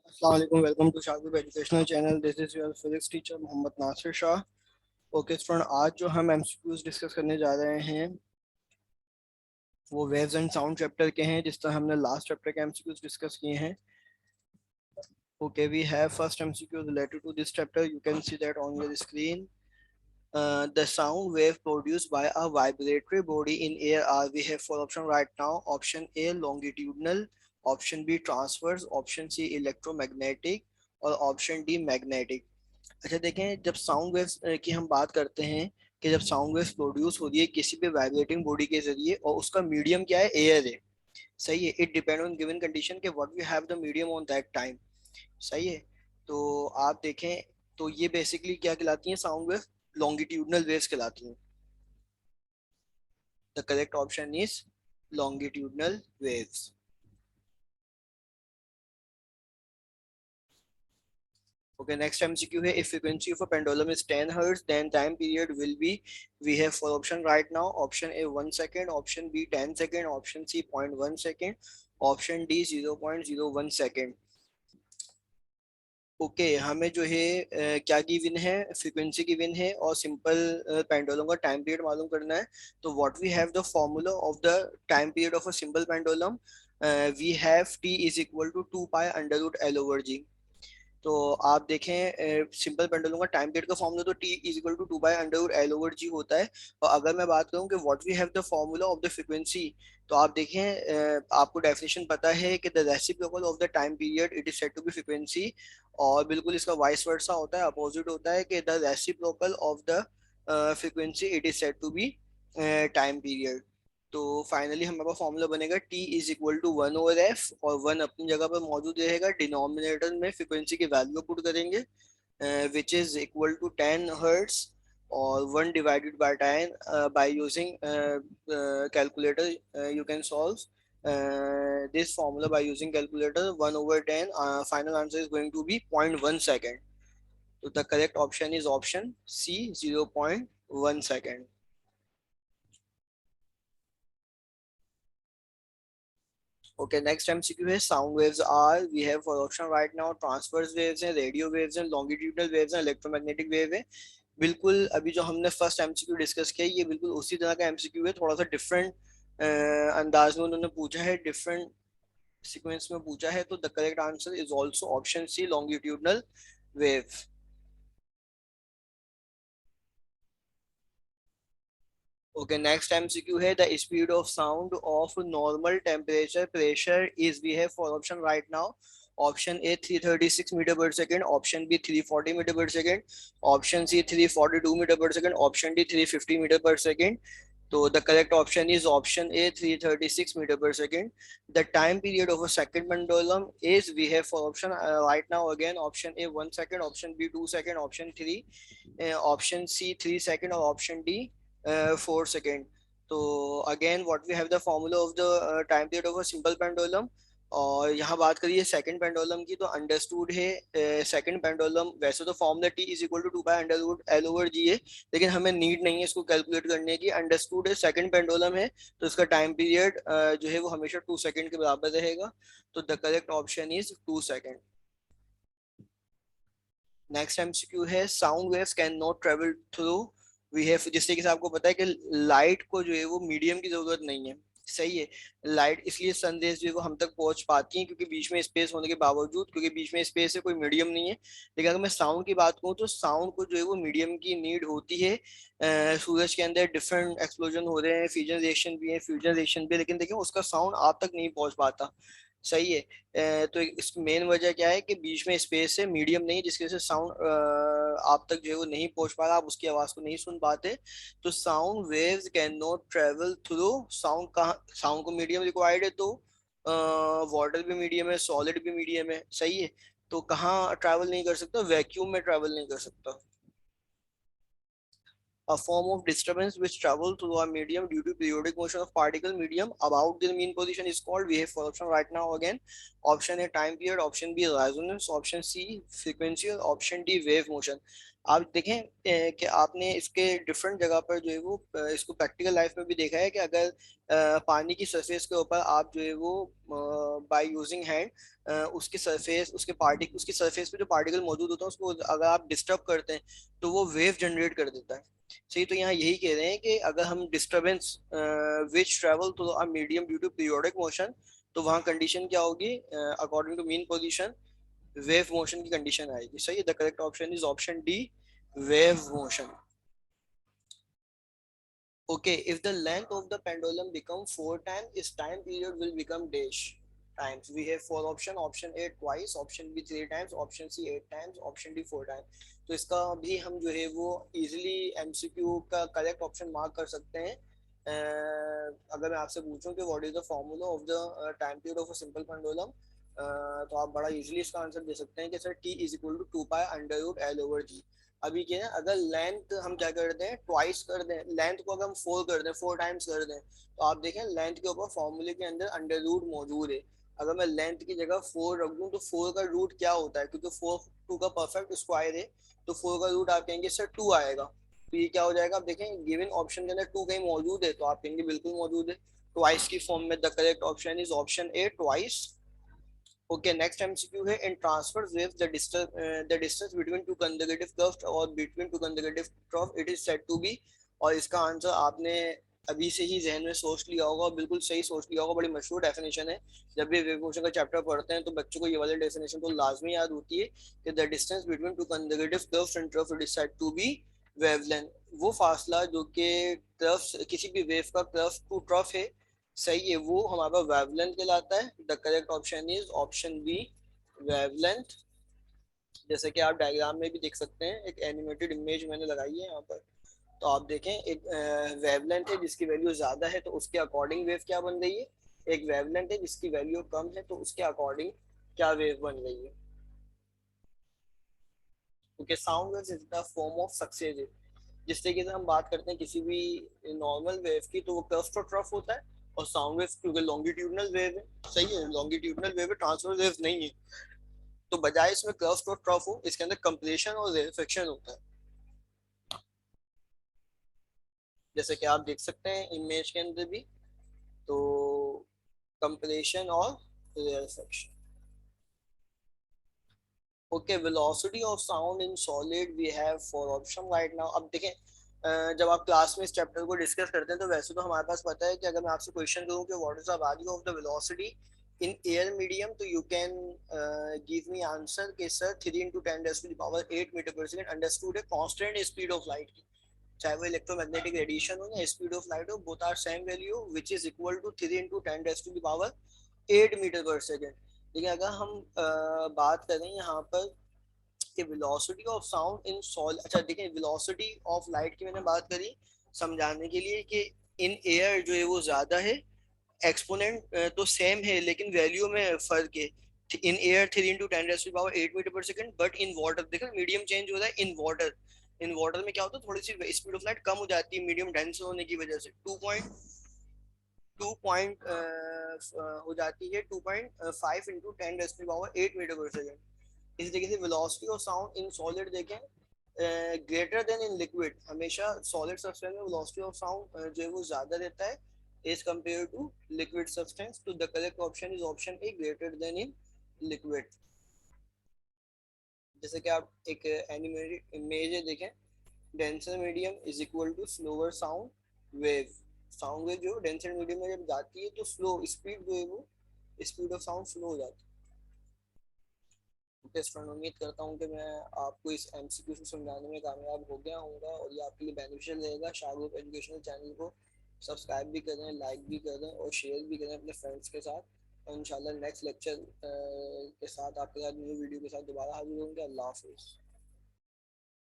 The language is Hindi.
अस्सलाम वालेकुम, welcome to Shakib educational channel. This is your physics teacher Mohammad Nasir Shah. Okay student, आज जो हम एमसीक्यूज डिस्कस करने जा रहे हैं वो वेव्स एंड साउंड चैप्टर के हैं, जिस तरह हमने लास्ट चैप्टर के एमसीक्यूज डिस्कस किए हैं। Okay, we have first MCQ related to this chapter. You can see that on your screen. The sound wave produced by a vibratory body in air are, we have four options right now. Option A longitudinal, option B transverse, option C electromagnetic और option D magnetic। अच्छा देखें, जब साउंड वेव्स की हम बात करते हैं कि जब साउंड वेव्स प्रोड्यूस हो रही है किसी भी वाइब्रेटिंग बॉडी के जरिए और उसका मीडियम क्या है, एयर है। सही है। It depend on given condition के what we have the medium on that time. सही है। तो आप देखें, तो ये बेसिकली क्या कहलाती हैं, साउंड वेव लॉन्गिट्यूडनल वेव्स कहलाती हैं। The correct option is longitudinal waves. Okay, next MCQ है, if frequency of a pendulum is 10 hertz, then time period will be, we have four option right now. Option A 1 second, option B 10 second, option C 0.1 second, option D 0.01 second। Okay हमें जो है क्या गिवन है, फ्रीक्वेंसी गिवन है और सिंपल पेंडुलम का टाइम पीरियड मालूम करना है। तो what we have the formula of the time period of a simple pendulum, we have T is equal to 2 pi under root L over G. तो आप देखें, सिंपल पेंडुलम का टाइम पीरियड का फॉर्मूला तो T is equal to 2 by under root L over G होता है। और अगर मैं बात करूं कि what we have the formula of the frequency, तो आप देखें, आपको डेफिनेशन पता है कि the reciprocal of the time period it is said to be frequency. और बिल्कुल इसका वाइस वर्सा होता है, अपोजिट होता है कि the reciprocal of the frequency it is said to be time period. तो फाइनली हमारे पास फॉर्मूला बनेगा T is equal to 1/f, और वन अपनी जगह पर मौजूद रहेगा। डिनोमिनेटर में फ्रीक्वेंसी की वैल्यू पुट करेंगे which is equal to 10 hertz, और one divided by 10 by using calculator you can solve this formula by using calculator। 1/10, final answer is going to be 0.1 second। So the correct option is option C, 0.1 second। Okay, next MCQ है, sound waves are, we have for option right now, transverse waves हैं, radio waves हैं, longitudinal waves हैं, electromagnetic wave है। बिल्कुल अभी जो हमने फर्स्ट एमसीक्यू डिस्कस किया ये बिल्कुल उसी तरह का एमसीक्यू है, थोड़ा सा डिफरेंट अंदाज में उन्होंने पूछा है, डिफरेंट सीक्वेंस में पूछा है। तो the correct answer is also option C, longitudinal wave. Okay, next MCQ है, the speed of sound of normal temperature pressure is, we have four option right now. Option A 336 metre per second, option B 340 metre per second, option C 342 metre per second, option D 350 metre per second. तो the correct option is option A 336 metre per second. The time period of a second pendulum is, we have four option right now again, option A 1 second, option B 2 second, option three, option C 3 second और ऑप्शन डी 4 सेकेंड। तो again what we have the formula of the time period of a simple pendulum. और यहाँ बात करिए सेकंड पेंडुलम की, तो अंडरस्टूड है सेकंड पेंडुलम, वैसे तो formula T is equal to 2 by under root L over G है, लेकिन हमें नीड नहीं है इसको कैलकुलेट करने की। अंडरस्टूड है सेकंड पेंडुलम है, तो इसका टाइम पीरियड जो है वो हमेशा 2 सेकंड के बराबर रहेगा। तो the correct option is 2 second. Next MCQ है, sound waves can not travel through, we have, जिससे कि आपको पता है कि लाइट को जो है वो मीडियम की जरूरत नहीं है। सही है। लाइट इसलिए सन रेज जो है वो हम तक पहुंच पाती हैं क्योंकि बीच में स्पेस होने के बावजूद, क्योंकि बीच में स्पेस है, कोई मीडियम नहीं है। लेकिन अगर मैं साउंड की बात करूँ तो साउंड को जो है वो मीडियम की नीड होती है। सूरज के अंदर डिफरेंट एक्सप्लोजन हो रहे हैं, फ्यूजन रिएक्शन भी है, फ्यूजन रिएक्शन भी है, लेकिन देखिए उसका साउंड आप तक नहीं पहुंच पाता। सही है। तो इस मेन वजह क्या है कि बीच में स्पेस है, मीडियम नहीं, जिसकी वजह से साउंड आप तक जो है वो नहीं पहुंच पा रहा, आप उसकी आवाज को नहीं सुन पाते। तो sound waves can not travel through, sound का, साउंड को मीडियम रिक्वायर्ड है, तो वाटर भी मीडियम है, सॉलिड भी मीडियम है। सही है। तो कहाँ ट्रैवल नहीं कर सकता, वैक्यूम में ट्रैवल नहीं कर सकता। a form of disturbance which travel through a medium due to periodic motion of particle medium about their mean position is called. We have four options right now again. Option A time period, option B resonance, option C frequency और option D wave motion. आप देखें कि आपने इसके डिफरेंट जगह पर जो है वो इसको प्रैक्टिकल लाइफ में भी देखा है कि अगर पानी की सरफेस के ऊपर आप जो है वो बाय यूजिंग हैंड उसकी सरफेस उसकी सरफेस पे जो पार्टिकल मौजूद होता है उसको अगर आप डिस्टर्ब करते हैं तो वो वेव जनरेट कर देता है. सही, तो यहाँ यही कह रहे हैं कि अगर हम disturbance which travel to a medium due to periodic motion, तो वहाँ कंडीशन क्या होगी according to mean position wave motion की कंडीशन आएगी. सही है, the correct option is option D wave motion. Okay, if the length of the pendulum become 4 times, its time period will become dash times. We have four option. Option A twice, option B 3 times, option C 8 times, option D 4 times. तो इसका भी हम जो है वो इजीली एमसीक्यू का करेक्ट ऑप्शन मार्क कर सकते हैं. अगर मैं आपसे पूछूं कि what is the formula of the time period of a simple pendulum, तो आप बड़ा इजीली इसका आंसर दे सकते हैं कि sir T is equal to 2 pi under root L over G. अभी क्या है, अगर लेंथ हम क्या कर दें ट्वाइस कर दें, लेंथ को अगर हम 4 कर दें 4 टाइम्स कर दें, तो आप देखें लेंथ के ऊपर फॉर्मूले के अंदर अंडर रूट मौजूद है. अगर मैं लेंथ की जगह 4 रख दूं तो 4 का रूट क्या होता है, क्योंकि 4 2 का परफेक्ट स्क्वायर है, तो 4 का रूट आप कहेंगे सर 2 आएगा. तो ये क्या हो जाएगा, आप देखें गिवन ऑप्शन के अंदर 2 कहीं मौजूद है तो आप कहेंगे बिल्कुल मौजूद है. ट्वाइस की फॉर्म में the correct option is option A twice. Okay, next MCQ है in transverse waves the distance between two consecutive curves or between two consecutive curves it is said to be. और इसका आंसर आपने अभी से ही जहन में सोच लिया होगा, बिल्कुल सही सोच लिया होगा. बड़ी मशहूर डेफिनेशन है, जब भी वेव मोशन का चैप्टर पढ़ते हैं तो बच्चों को ये वाली डेफिनेशन तो लाजमी याद होती है कि the distance between two consecutive curves and trough it is said to be wavelength. वो फासला जो कि ट्रफ किसी भी वेव का ट्रफ टू ट्रफ है, सही है, वो हमारा वेवलेंथ कहलाता है. The correct option is option B wavelength. जैसे कि आप डायग्राम में भी देख सकते हैं, एक एनिमेटेड इमेज मैंने लगाई है यहाँ पर, तो आप देखें एक वेवलेंथ है जिसकी वैल्यू ज्यादा है तो उसके अकॉर्डिंग वेव क्या बन रही है, एक वेवलेंथ है जिसकी वैल्यू कम है तो उसके अकॉर्डिंग क्या वेव बन रही है. क्योंकि sound wave is the form of successive. जिस तरीके से हम बात करते हैं किसी भी नॉर्मल वेव की तो वो कर्व टू ट्रफ होता है, और साउंड वेव क्योंकि लॉन्गिट्यूडनल वेव है, सही है, लॉन्गिट्यूडनल वेव है, ट्रांसवर्स वेव नहीं है, तो बजाय इसमें कर्व टू ट्रफ हो इसके अंदर कंप्रेशन और रेफेक्शन होता है. जैसे कि आप देख सकते हैं इमेज के अंदर भी, तो कंप्रेशन और rarefaction. Okay, velocity of sound in solid we have four option right now. अब देखें जब आप क्लास में इस चैप्टर को डिस्कस करते हैं तो वैसे तो हमारे पास पता है कि अगर मैं आपसे क्वेश्चन करूं कि what is the value of the velocity in air medium, तो you can give me answer के sir 3 × 10⁻⁸ metre per second understood है कांस्टेंट स्पीड ऑफ लाइट की, चाहे वो इलेक्ट्रोमैग्नेटिक रेडिएशन हो या स्पीड ऑफ लाइट हो, both are same value which is equal to 3 × 10⁻⁸ metre per second. लेकिन अगर हम बात करें यहाँ पर कि velocity of sound in sol, अच्छा देखिए वेलोसिटी ऑफ लाइट की मैंने बात करी समझाने के लिए कि इन एयर जो है वो ज्यादा है, एक्सपोनेंट तो सेम है लेकिन वैल्यू में फर्क है. In air 3 × 10⁻⁸ metre per second, but in water देखो मीडियम चेंज हो रहा है. इन वाटर, इन वाटर में क्या होता है, थोड़ी सी स्पीड ऑफ लाइट कम हो जाती है मीडियम डेंस होने की वजह से, 2 पॉइंट हो जाती है 2.5 × 10⁻⁸ मीटर पर सेकंड. इसी तरीके से velocity of sound in solid देखें ग्रेटर देन इन लिक्विड, हमेशा सॉलिड सब्सटेंस में वेलोसिटी ऑफ साउंड जो है वो ज्यादा रहता है as compare to liquid substance. तो the correct option is option A greater than in liquid. जैसे कि आप एक एनिमेटेड इमेज है देखें, denser medium is equal to slower sound wave. Sound wave जो डेंसर मीडियम में जब जाती है तो स्लो स्पीड जो है वो स्पीड ऑफ साउंड स्लो हो जाती है. स्टूडेंट उम्मीद करता हूँ कि मैं आपको इस एमसीक्यू को समझाने में कामयाब हो गया हूँगा और ये आपके लिए बेनिफिशियल रहेगा. शाहरुख एजुकेशनल चैनल को सब्सक्राइब भी करें, लाइक भी करें और शेयर भी करें अपने फ्रेंड्स के साथ. और इंशाल्लाह नेक्स्ट लेक्चर के साथ आपके साथ न्यू वीडियो के साथ दोबारा हाजिर होंगे. अल्लाह हाफिज़.